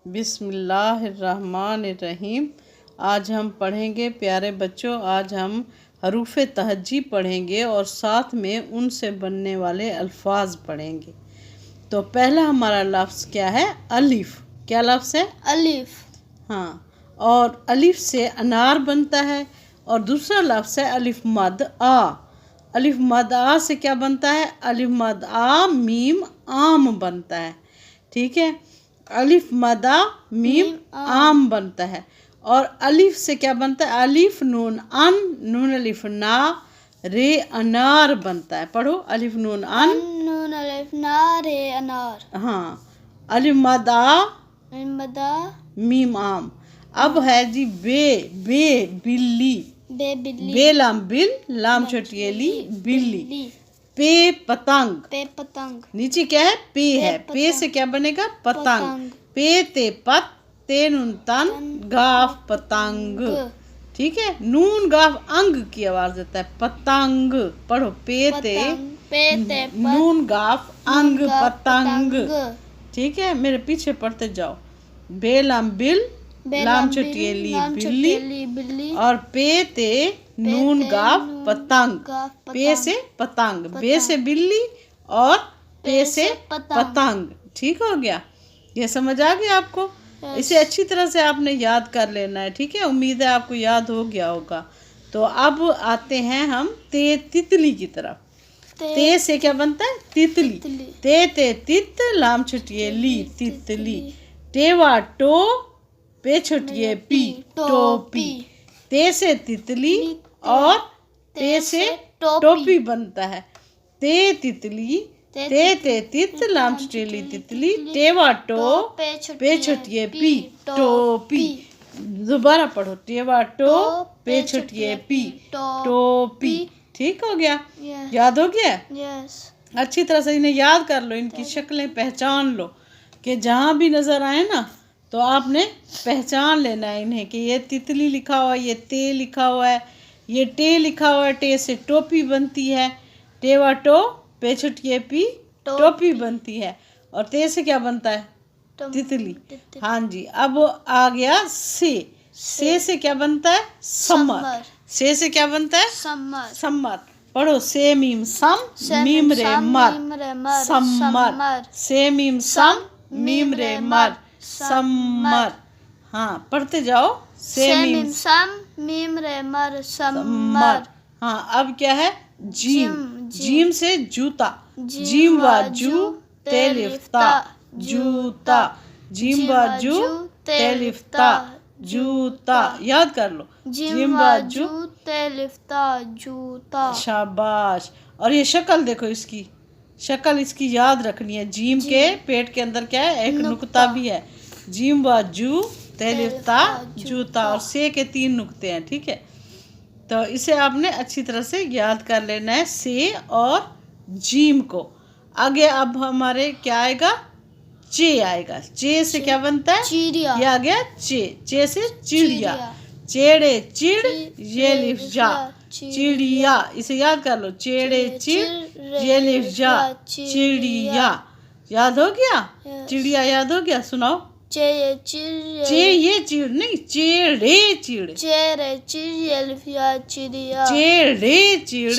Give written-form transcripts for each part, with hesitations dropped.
बिस्मिल्लाहिर्रहमानिर्रहीम। आज हम पढ़ेंगे प्यारे बच्चों, आज हम हरूफ तहज्जी पढ़ेंगे और साथ में उनसे बनने वाले अल्फाज पढ़ेंगे। तो पहला हमारा लफ्ज़ क्या है? अलिफ। क्या लफ्ज़ है? अलिफ। हाँ, और अलिफ से अनार बनता है। और दूसरा लफ्ज़ है अलिफ मद आ। अलिफ मद आ से क्या बनता है? अलिफ मद आ मीम आम बनता है। ठीक है, अलिफ मदा मीम आम बनता है। और अलिफ से क्या बनता है? अलिफ नून अन, नून अलिफ ना, रे अनार बनता है। पढ़ो, अलिफ नून अन, नून अलिफ ना, रे अनार। हाँ, अलिफ मदा मदा मीम आम। अब है जी बे। बे बिल्ली। बे बिल्ली। बे लाम बिल, लाम छोटी ली बिल्ली। पे पतंग। पे पतंग। नीचे क्या है? पे है। पे से क्या बनेगा? पतंग। पे ते पत, ते नून तन, गाफ पतंग। ठीक है, नून गाफ अंग की आवाज देता है, पतंग। पढ़ो, पे ते नून गाफ अंग पतंग। ठीक है, मेरे पीछे पढ़ते जाओ। बे लाम बिल, लाम छोटी ली बिल्ली। और पे ते नून गाफ पतंग। पे से पतंग, बे से बिल्ली और पे से पतंग। ठीक हो गया? ये समझ आ गया आपको? इसे अच्छी तरह से आपने याद कर लेना है। ठीक है, उम्मीद है आपको याद हो गया होगा। तो अब आते हैं हम ते तितली की तरफ। ते से क्या बनता है? तितली। ते ते तित, लाम छोटिए ली तितली। टेवा टो, पे छोटिए पी टोपी। ते से तितली और ते से टोपी बनता है। ते तितली, ते ते तित, लाम छोटी तितली, टेवा टो, पे छोटिए पी टोपी। दोबारा पढ़ो, टेवा टो, पे छोटिए पी टोपी। ठीक हो गया? याद हो गया? अच्छी तरह से इन्हें याद कर लो, इनकी शक्लें पहचान लो कि जहाँ भी नजर आए ना तो आपने पहचान लेना है इन्हें कि ये तितली लिखा हुआ है, ये ते लिखा हुआ है, ये टे लिखा हुआ है। टे से टोपी बनती है। टेवा टो, पे छोटिए पी टोपी बनती है। और ते से क्या बनता है? तितली। हाँ जी, अब आ गया से। से क्या बनता है? समर। से क्या बनता है? समर। पढ़ो, से मीम सम, मीम रे मर, समर। से मीम सम, मीम रे मर, समर। हाँ, पढ़ते जाओ। से मीम सम, मीम रे मर, समर। हाँ, अब क्या है? जीम। जीम से जूता। जीम वाजू तेलिफ्ता, जूता। जीम वाजू तेलिफ्ता, जूता। याद कर लो, जीम वाजू तेलिफ्ता, जूता। शाबाश। और ये शक्ल देखो, इसकी शक्ल इसकी याद रखनी है। जीम के पेट के अंदर क्या है? एक नुक्ता भी है। जीम वाजू तेलिफ्ता, जूता। और से के 3 नुक्ते हैं। ठीक है, तो इसे आपने अच्छी तरह से याद कर लेना है, से और जीम को। आगे अब हमारे क्या आएगा? चे आएगा। चे से क्या बनता है? चिड़िया। ये आ गया चे। चे से चिड़िया। चेड़े चिड़, ये लिफ जा, चिड़िया। इसे याद कर लो, चेड़े चिड़, ये लिफ जा, चिड़िया। याद हो गया? चिड़िया याद हो गया? सुनाओ। चे ये चिड़ नहीं, चेड़े चिड़। चेरे चिड़, ये लिफ जा, चिड़िया। चेड़े चिड़,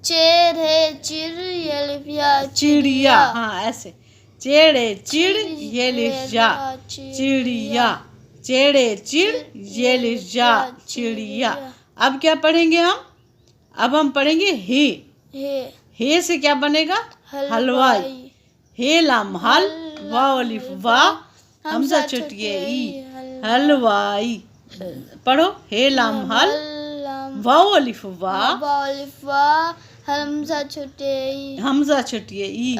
चेरे चिड़, ये लिफ जा, चिड़िया। हाँ, ऐसे। चेड़े चिड़, ये लिफ जा, चिड़िया। चेड़े चिड़, ये लिफ जा, चिड़िया। अब क्या पढ़ेंगे हम? अब हम पढ़ेंगे हे। हे से क्या बनेगा? हलवाई। हे लाम हल, वाव अलिफ वा, हमजा छोटिए ई, हलवाई। पढ़ो, हे लाम हल, वाव अलिफ वा, हमजा छोटिए ई,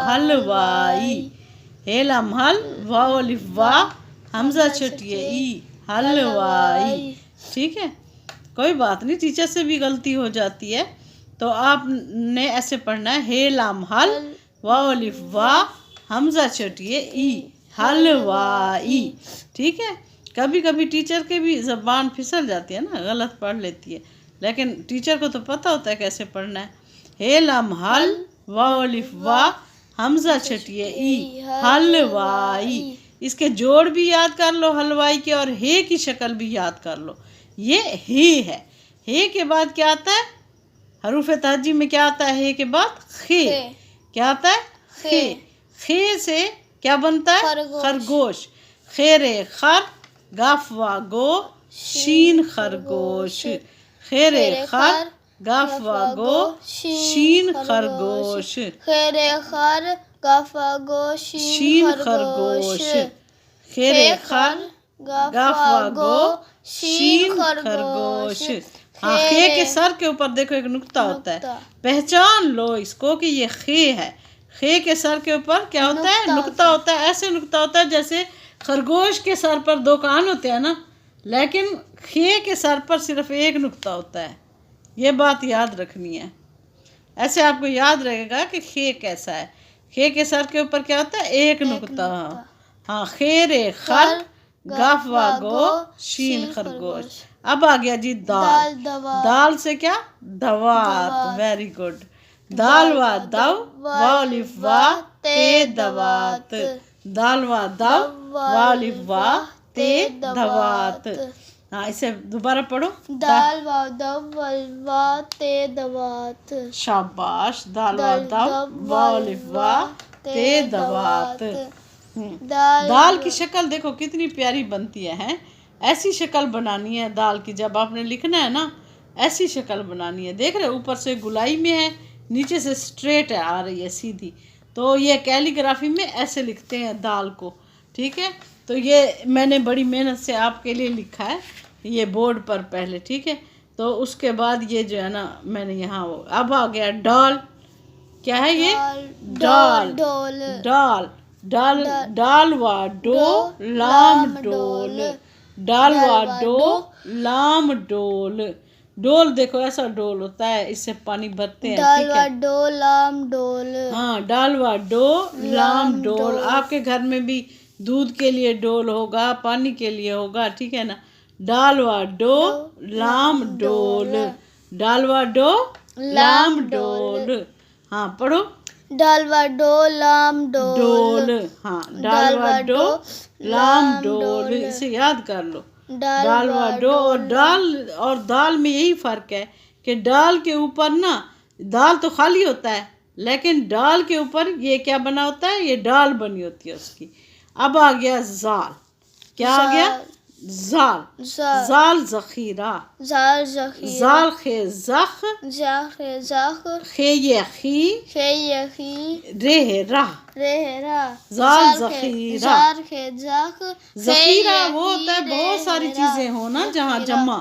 हलवाई। हे लाम हल, वाव अलिफ वा, हमजा छोटिए ई, हलवाई। ठीक है, कोई बात नहीं, टीचर से भी गलती हो जाती है। तो आपने ऐसे पढ़ना है, हे लाम हल, वाव अलिफ वा, हमजा छोटिए ई, हलवाई। ठीक है, कभी कभी टीचर के भी ज़बान फिसल जाती है ना, गलत पढ़ लेती है, लेकिन टीचर को तो पता होता है कैसे पढ़ना है। हे लाम हल, वाव अलिफ वा, हमजा छोटिए ई, हलवाई। इसके जोड़ भी याद कर लो हलवाई के, और हे की शक्ल भी याद कर लो। ये हे है। हे के बाद क्या आता है? हरूफ तहज्जी में क्या आता है? हे के बाद खे। क्या आता है? खे। खे से क्या बनता है? खरगोश। खेरे खर, गाफ वा गो, शीन खरगोश। खेरे खर, गाफ वा गो, शीन खरगोश। खेरे खर, गाफ वा गो, शीन खरगोश। खेरे खर, गाफ वा गो, शीन खरगोश। हाँ, खे के सर के ऊपर देखो एक नुक्ता होता है, पहचान लो इसको कि ये खे है। खे के सर के ऊपर क्या होता है? नुक्ता होता है। ऐसे नुक्ता होता है जैसे खरगोश के सर पर 2 कान होते हैं ना, लेकिन खे के सर पर सिर्फ एक नुक्ता होता है। ये बात याद रखनी है। ऐसे आपको याद रहेगा कि खे कैसा है। खे के सर के ऊपर क्या होता है? एक नुक्ता। हाँ, खेरे खर, गाफ वा गो, शीन खरगोश। अब आ गया जी दाल। दाल से क्या? दवात। Very good. दाल वा दव, वाव लिफ वा, ते दवात। दाल वा दव, वाव लिफ वा, ते दवात। हाँ, इसे दोबारा पढ़ो। दाल वा दव, वा ते दवात। शाबाश। दाल वा दव, वाव लिफ वा, ते दवात। दाल की शक्ल देखो कितनी प्यारी बनती है। ऐसी शक्ल बनानी है दाल की, जब आपने लिखना है ना ऐसी शक्ल बनानी है। देख रहे हो, ऊपर से गुलाई में है, नीचे से स्ट्रेट आ रही है सीधी। तो ये कैलीग्राफी में ऐसे लिखते हैं दाल को। ठीक है, तो ये मैंने बड़ी मेहनत से आपके लिए लिखा है ये बोर्ड पर पहले। ठीक है, तो उसके बाद ये जो है ना मैंने यहाँ वो। अब आ गया डाल। क्या है ये? डाल। डाल। डाल। डाल वा डो, लाम डोल। डाल वा डो, लाम डोल। डोल देखो ऐसा डोल होता है, इससे पानी भरते हैं। डाल वा डो, लाम डोल। हाँ, डाल वा डो, लाम डोल। आपके घर में भी दूध के लिए डोल होगा, पानी के लिए होगा। ठीक है ना? डाल वा डो, लाम डोल। डाल वा डो, लाम डोल। हाँ, पढ़ो। डाल वा डो, लाम डोल। हाँ, डाल वा डो, लाम डोल। इसे याद कर लो। डाल वा डो। और दाल में यही फर्क है कि डाल के ऊपर ना, दाल तो खाली होता है, लेकिन डाल के ऊपर ये क्या बना होता है? ये डाल बनी होती है उसकी। अब आ गया जाल। क्या आ गया? जाल। जाल जखीरा। जाल जखीरा। जाल खे जख, खे जख। खे ये खी, खे ये खी। रे है राह। रे है रा। जाल जखीरा। जार खे जख। जखीरा वो होता है बहुत सारी चीजें हो ना जहाँ जमा,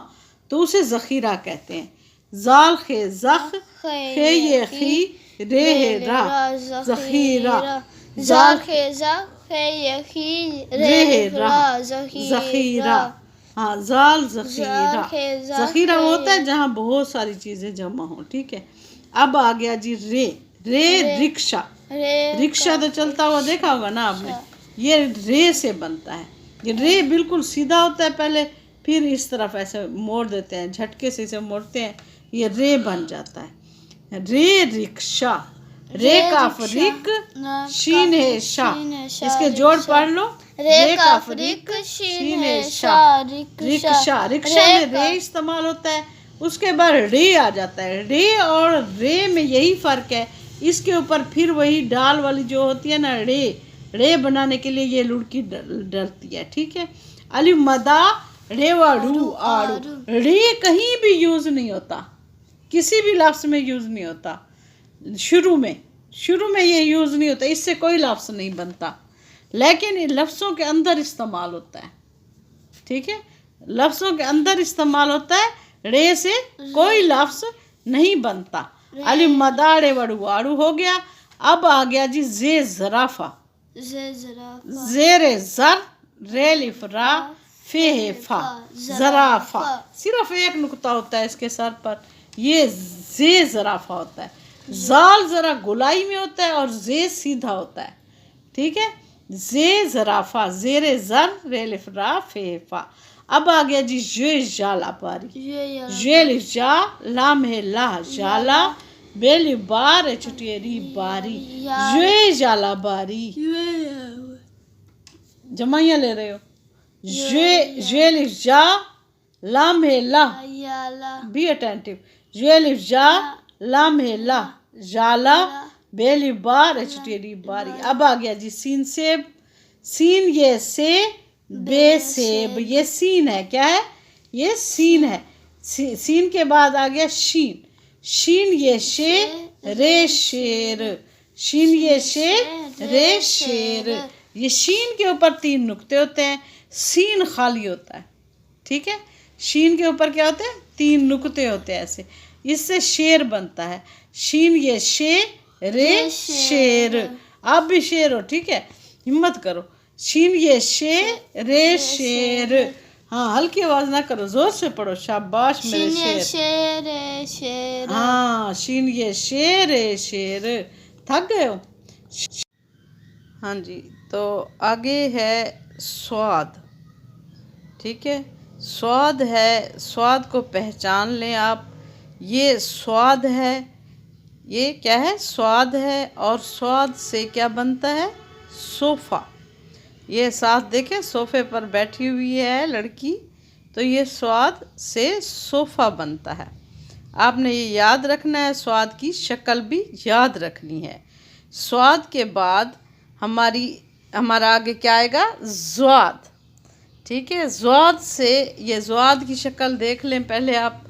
तो उसे जखीरा कहते हैं। जाल खे जख, खे ये खी, रे है राह। जखीरा। जाल खे जख, खे ये खी, रे है राह। जखीरा। हाँ, जाल जखीरा। जखीरा वो होता है जहाँ बहुत सारी चीजें जमा हो। ठीक है, अब आ गया जी रे। रे रिक्शा। रिक्शा तो चलता हुआ देखा होगा ना आपने। ये रे से बनता है। ये रे बिल्कुल सीधा होता है पहले, फिर इस तरफ ऐसे मोड़ देते हैं, झटके से इसे मोड़ते हैं, ये रे बन जाता है। रे रिक्शा। रे काफ रिक, शीन है शाह। इसके जोड़ पढ़ लो। रे काफ रिक, शीन है शाह। रिक्शा। रिक्शा में रे इस्तेमाल होता है, उसके बाद रे आ जाता है। रे और रे में यही फर्क है। इसके ऊपर फिर वही डाल वाली जो होती है ना, रे बनाने के लिए ये लुढ़की डलती है। ठीक है, अलिफ मदा, रे वा रू आड़ू। रे कहीं भी यूज नहीं होता, किसी भी लफ्ज में यूज नहीं होता। शुरू में ये यूज नहीं होता, इससे कोई लफ्ज नहीं बनता, लेकिन इन लफ्जों के अंदर इस्तेमाल होता है। ठीक है, लफ्जों के अंदर इस्तेमाल होता है। रे से कोई लफ्ज नहीं बनता। अलिफ मदा, रे वा रू आड़ू हो गया। अब आ गया जी जे जराफा। जेरे जर, रे लिफ रा, फे है फा। जराफा। सिर्फ एक नुक्ता होता है इसके सर पर, ये जे जराफा होता है। जाल जरा गुलाई में होता है और जे सीधा होता है। ठीक है, जे जराफा। जेरे जर, रे लिफ रा, फे फा। अब आ गया जी जे जाला बारी। जे लिफ जा, लाम है ला, जाला। बेली बार, छुटियरी बारी। जे जाला बारी। जमाइयाँ ले रहे हो। जे लिफ जा, लाम है ला, याला, बी अटेंटिव। जे लिफ जा, लाम है ला, जाला, बे लिफ बार, एचटीडी बारी। अब आ गया जी सीन सेब। सीन ये से, बे सेब, ये सीन है। क्या है? ये सीन है। सीन के बाद आ गया शीन। शीन ये शे, रे शेर। शीन ये शे, रे शेर। ये शीन के ऊपर 3 नुक्ते होते हैं, सीन खाली होता है। ठीक है, शीन के ऊपर क्या होते हैं? 3 नुक्ते होते हैं ऐसे, इससे शेर बनता है। शीन ये शे, रे शेर। आप भी शेर हो, ठीक है, हिम्मत करो। शीन ये शे, रे शेर। हाँ, हल्की आवाज ना करो, जोर से पढ़ो। शाबाश मेरे शेर। शेर रे शेर। हाँ, शीन ये शेर, रे शेर। थक गए हो? हाँ जी, तो आगे है स्वाद। ठीक है, स्वाद है, स्वाद को पहचान लें आप। ये स्वाद है, ये क्या है? स्वाद है। और स्वाद से क्या बनता है? सोफ़ा। ये साथ देखें, सोफ़े पर बैठी हुई है लड़की, तो ये स्वाद से सोफ़ा बनता है। आपने ये याद रखना है, स्वाद की शक्ल भी याद रखनी है। स्वाद के बाद हमारा आगे क्या आएगा? ज़्वाद। ठीक है, ज़्वाद से, ये ज़्वाद की शक्ल देख लें पहले आप।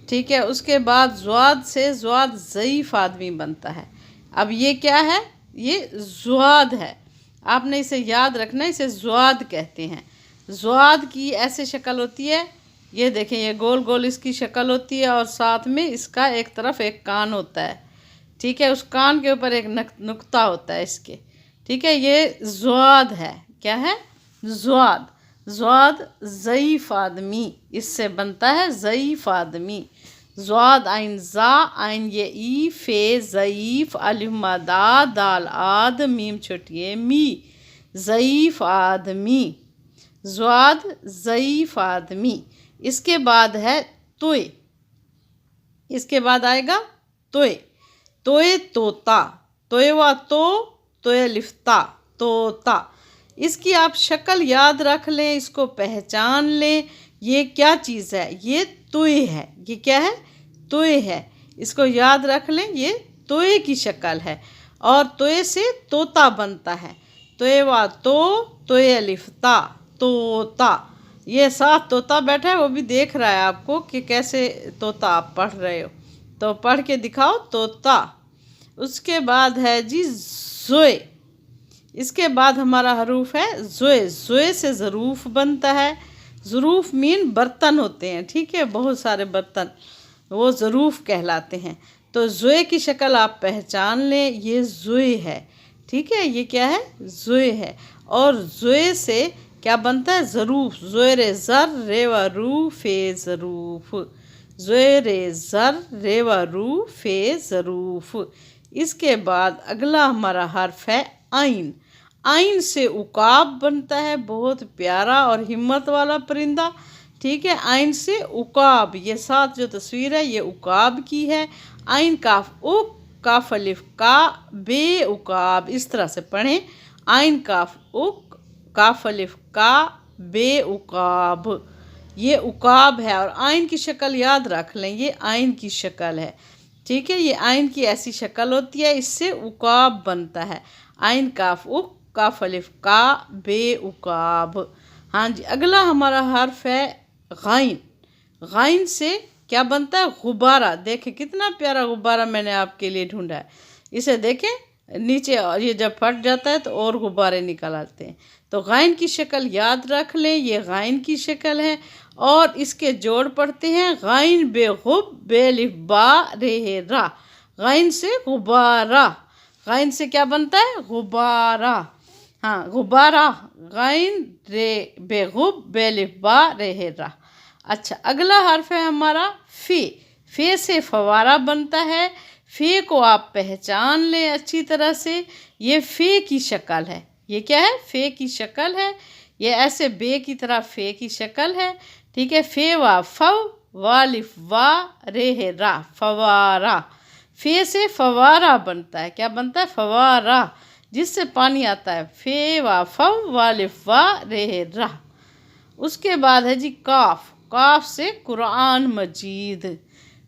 ठीक है, उसके बाद ज़्वाद से ज़्वाद ज़ईफ़ आदमी बनता है। अब ये क्या है? ये ज़्वाद है, आपने इसे याद रखना है, इसे ज़्वाद कहते हैं। ज़्वाद की ऐसे शक्ल होती है, ये देखें, ये गोल गोल इसकी शक्ल होती है और साथ में इसका एक तरफ एक कान होता है। ठीक है, उस कान के ऊपर एक नुक्ता होता है इसके। ठीक है, ये ज़्वाद है। क्या है? ज़्वाद। ज़्वाद ज़ईफ़ आदमी, इससे बनता है ज़ईफ़ आदमी। ज़्वाद आइन ज़ा, आइन ये ई, फे ज़ईफ़, अलिफ मदा, दाल आद, मीम छोटिए मी, ज़ईफ़ आदमी। ज़्वाद ज़ईफ़ आदमी। इसके बाद है तोय। इसके बाद आएगा तोय। तोय तोता, तोय वा तो, तोय लिफ्ता, तोता। इसकी आप शक्ल याद रख लें, इसको पहचान लें। ये क्या चीज़ है? ये तोय है। ये क्या है? तोय है। इसको याद रख लें, ये तोय की शक्ल है। और तोय से तोता बनता है। तोय वा तो, तोय लिफ्ता, तोता। ये साथ तोता बैठा है, वो भी देख रहा है आपको कि कैसे तोता आप पढ़ रहे हो, तो पढ़ के दिखाओ, तोता। उसके बाद है जी ज़ोए। इसके बाद हमारा हरूफ है ज़ोए। ज़ोए से ज़रूफ बनता है। ज़रूफ मीन बर्तन होते हैं। ठीक है, बहुत सारे बर्तन, वो ज़रूफ कहलाते हैं। तो ज़ोए की शक्ल आप पहचान लें, ये ज़ोए है। ठीक है, ये क्या है? ज़ोए है। और ज़ोए से क्या बनता है? ज़रूफ। ज़ोए रे ज़र, रे व रू, फे ज़रूफ। ज़ोए रे ज़र, रे व रू, फे ज़रूफ। इसके बाद अगला हमारा हर्फ है आइन। आइन से उकाब बनता है, बहुत प्यारा और हिम्मत वाला परिंदा। ठीक है, आइन से उकाब, ये साथ जो तस्वीर है ये उकाब की है। आइन काफ उक, काफ अलिफ का, बे उकाब। इस तरह से पढ़ें, आइन काफ उक, काफ अलिफ का, बे उकाब। ये उकाब है। और आइन की शक्ल याद रख लें, ये आइन की शक्ल है। ठीक है, ये आइन की ऐसी शक्ल होती है, इससे उकाब बनता है। आइन काफ उक, काफ अलिफ का, बे उकाब। हाँ जी, अगला हमारा हर्फ है गाइन। गाइन से क्या बनता है? गुब्बारा। देखें कितना प्यारा गुब्बारा मैंने आपके लिए ढूंढा है। इसे देखें नीचे, ये जब फट जाता है तो और गुब्बारे निकल आते हैं। तो गाइन की शक्ल याद रख लें, ये गाइन की शक्ल है। और इसके जोड़ पढ़ते हैं, गाइन बे गुब, बे लिफ बा, रे रा। गाइन से गुब्बारा। गाइन से क्या बनता है? गुब्बारा। हाँ, गुब्बारा। गाइन रे बे गुब, बे लिफ बा, रे रा। अच्छा, अगला हर्फ है हमारा फे। फे से फवारा बनता है। फे को आप पहचान लें अच्छी तरह से, ये फे की शक्ल है। ये क्या है? फे की शक्ल है। ये ऐसे बे की तरह फे की शक्ल है। ठीक है, फे वा फव, वालिफ वा, रे रा, फवारा। फे से फवारा बनता है। क्या बनता है? फवारा। जिससे पानी आता है। फे वा फव वालिफ वा रे रा। उसके बाद है जी काफ। काफ से कुरान मजीद।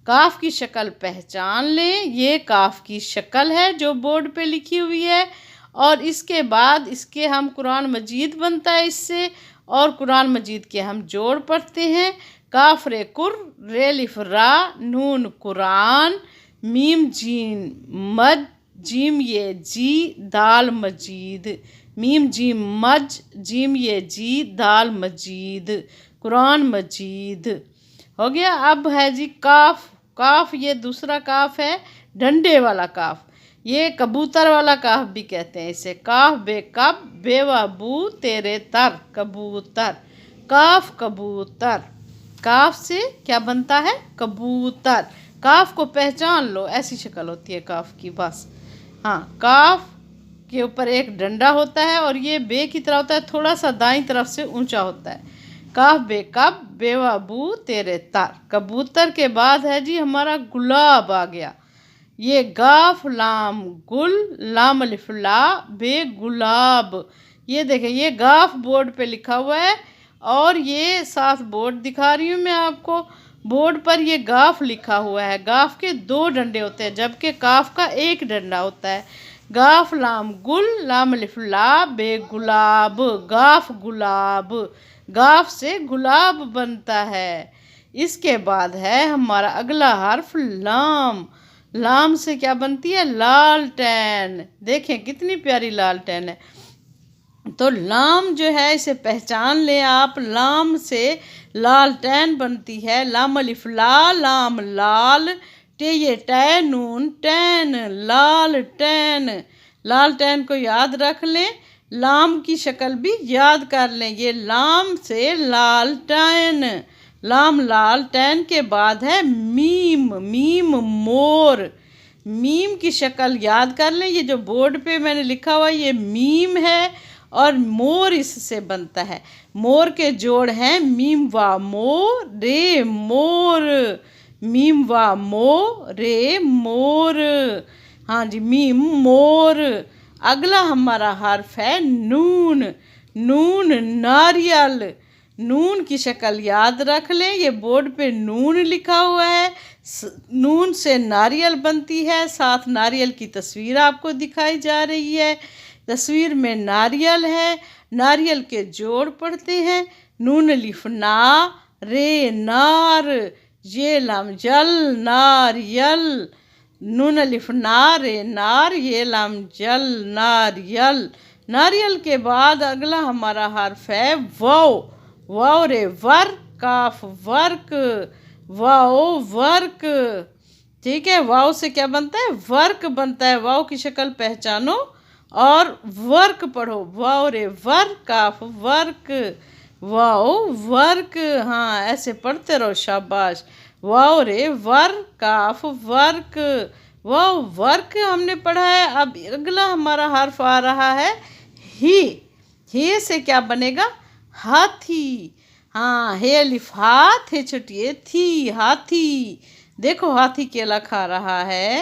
काफ की शक्ल पहचान लें। ये काफ की शक्ल है जो बोर्ड पे लिखी हुई है, और इसके बाद इसके हम कुरान मजीद बनता है इससे, और कुरान मजीद के हम जोड़ पढ़ते हैं। काफ रे कुर, रे लिफ रा, नून कुरान, मीम जीन मज, जीम ये जी, दाल मजीद। मीम जीम मज, जीम ये जी, दाल मजीद, कुरान मजीद हो गया। अब है जी काफ। काफ ये दूसरा काफ है, डंडे वाला काफ। ये कबूतर वाला काफ भी कहते हैं इसे। काफ बे कब, बेवाबू तेरे तर, कबूतर। काफ कबूतर। काफ से क्या बनता है? कबूतर। काफ को पहचान लो, ऐसी शक्ल होती है काफ की बस। हाँ, काफ के ऊपर एक डंडा होता है और ये बे की तरह होता है, थोड़ा सा दाईं तरफ से ऊंचा होता है। काफ बे कब, बेवाबू तेरे तर। कबूतर के बाद है जी हमारा गुलाब आ गया। ये गाफ लाम गुल, लाम अलिफ ला, बे गुलाब। ये देखें, ये गाफ बोर्ड पे लिखा हुआ है और ये साथ बोर्ड दिखा रही हूँ मैं आपको। बोर्ड पर ये गाफ लिखा हुआ है। गाफ के 2 डंडे होते हैं जबकि काफ का 1 डंडा होता है। गाफ लाम गुल, लाम अलिफ ला, बे गुलाब। गाफ गुलाब। गाफ से गुलाब बनता है। इसके बाद है हमारा अगला हर्फ लाम। लाम से क्या बनती है? लालटेन। देखें कितनी प्यारी लालटेन है। तो लाम जो है इसे पहचान लें आप। लाम से लालटेन बनती है। लाम अलिफ ला, लाम लाल, टे ये टै नून टैन, लाल टैन। लालटेन को याद रख लें। लाम की शक्ल भी याद कर लें। ये लाम से लालटेन। लाम लाल टैन के बाद है मीम। मीम मोर। मीम की शक्ल याद कर लें। ये जो बोर्ड पे मैंने लिखा हुआ ये मीम है और मोर इससे बनता है। मोर के जोड़ हैं मीम वा मो, रे मोर। मीम वा मो, रे मोर। हाँ जी, मीम मोर। अगला हमारा हर्फ है नून। नून नारियल। नून की शक्ल याद रख लें। ये बोर्ड पे नून लिखा हुआ है। नून से नारियल बनती है। साथ नारियल की तस्वीर आपको दिखाई जा रही है। तस्वीर में नारियल है। नारियल के जोड़ पढ़ते हैं। नून लिफ ना, रे नार, ये लाम जल, नारियल। नून लिफ ना, रे नार, ये लाम जल, नारियल। नारियल के बाद अगला हमारा हर्फ है वाव। वाव रे वर, काफ वर्क, वाओ वर्क। ठीक है, वाव से क्या बनता है? वर्क बनता है। वाव की शक्ल पहचानो और वर्क पढ़ो। वाव रे वर, काफ वर्क, वाओ वर्क। हाँ, ऐसे पढ़ते रहो, शाबाश। वाव रे वर, काफ वर्क, वाव वर्क हमने पढ़ा है। अब अगला हमारा हर्फ आ रहा है ही। ही से क्या बनेगा? हाथी। हाँ, हे अलिफ हाथ, हे छोटी थी, हाथी। देखो हाथी केला खा रहा है।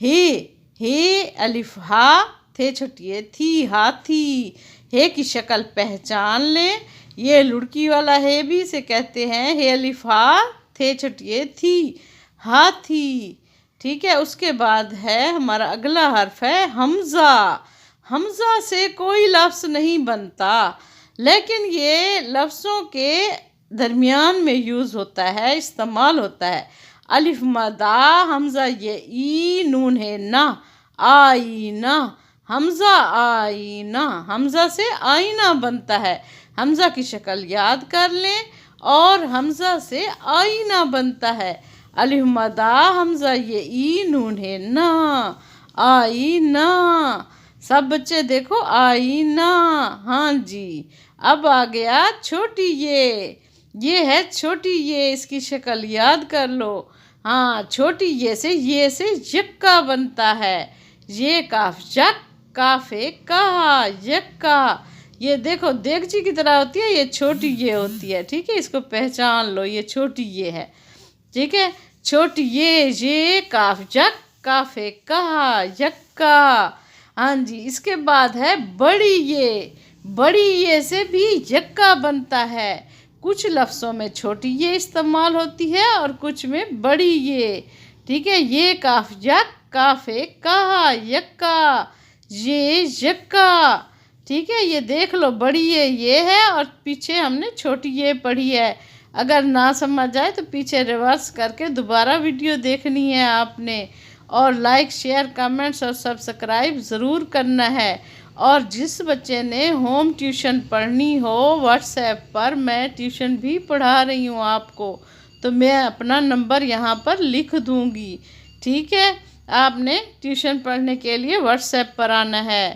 हे अलिफ हा, थे छोटी थी, हाथी। हे की शक्ल पहचान लें। ये लुढ़की वाला हे भी से कहते हैं। हे अलिफ हा, थे छोटी थी, हाथी। ठीक है, उसके बाद है हमारा अगला हर्फ है हमज़ा। हमज़ा से कोई लफ्ज़ नहीं बनता, लेकिन ये लफ्ज़ों के दरमियान में यूज़ होता है, इस्तेमाल होता है। अलिफ मदा, हमज़ा ये ई, नून है ना, आईना। हमज़ा आईना। हमज़ा से आईना बनता है। हमज़ा की शक्ल याद कर लें और हमज़ा से आईना बनता है। अलिफ मदा, हमज़ा ये ई, नून है ना, आईना। सब बच्चे देखो, आईना। हाँ जी, अब आ गया छोटी ये है छोटी ये। इसकी शक्ल याद कर लो। हाँ, छोटी ये से यक्का बनता है। ये काफ जक, काफे कहा, यक्का। ये देखो देगची की तरह होती है, ये छोटी ये होती है। ठीक है, इसको पहचान लो, ये छोटी ये है। ठीक है, छोटी ये काफ जक, काफे कहा, यक्का। हाँ जी, इसके बाद है बड़ी ये। बड़ी ये से भी यक्का बनता है। कुछ लफ्ज़ों में छोटी ये इस्तेमाल होती है और कुछ में बड़ी ये। ठीक है, ये काफ यक, काफे कहा, यक्का, ये यक्का। ठीक है, ये देख लो, बड़ी ये है और पीछे हमने छोटी ये पढ़ी है। अगर ना समझ आए तो पीछे रिवर्स करके दोबारा वीडियो देखनी है आपने। और लाइक, शेयर, कमेंट्स और सब्सक्राइब ज़रूर करना है। और जिस बच्चे ने होम ट्यूशन पढ़नी हो, व्हाट्सएप पर मैं ट्यूशन भी पढ़ा रही हूँ आपको, तो मैं अपना नंबर यहाँ पर लिख दूँगी। ठीक है, आपने ट्यूशन पढ़ने के लिए व्हाट्सएप पर आना है।